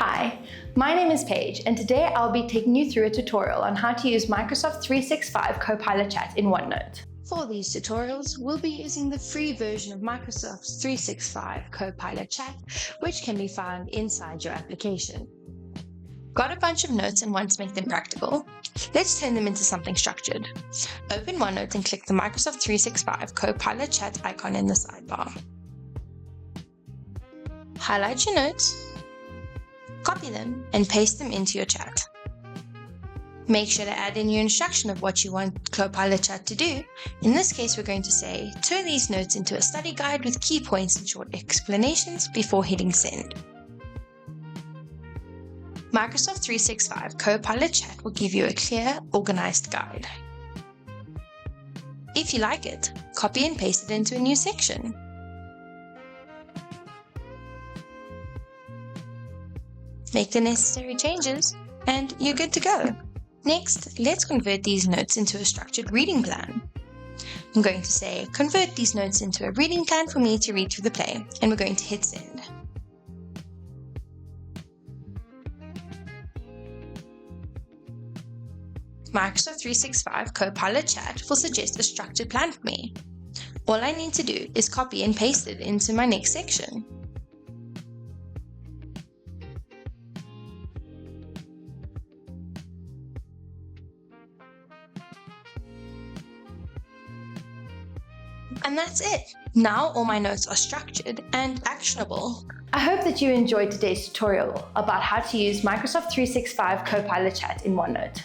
Hi, my name is Paige, and today I'll be taking you through a tutorial on how to use Microsoft 365 Copilot Chat in OneNote. For these tutorials, we'll be using the free version of Microsoft's 365 Copilot Chat, which can be found inside your application. Got a bunch of notes and want to make them practical? Let's turn them into something structured. Open OneNote and click the Microsoft 365 Copilot Chat icon in the sidebar. Highlight your notes, copy them, and paste them into your chat. Make sure to add in your instruction of what you want Copilot Chat to do. In this case, we're going to say, turn these notes into a study guide with key points and short explanations before hitting send. Microsoft 365 Copilot Chat will give you a clear, organized guide. If you like it, copy and paste it into a new section. Make the necessary changes, and you're good to go. Next, let's convert these notes into a structured reading plan. I'm going to say, convert these notes into a reading plan for me to read through the play, and we're going to hit send. Microsoft 365 Copilot Chat will suggest a structured plan for me. All I need to do is copy and paste it into my next section. And that's it. Now all my notes are structured and actionable. I hope that you enjoyed today's tutorial about how to use Microsoft 365 Copilot Chat in OneNote.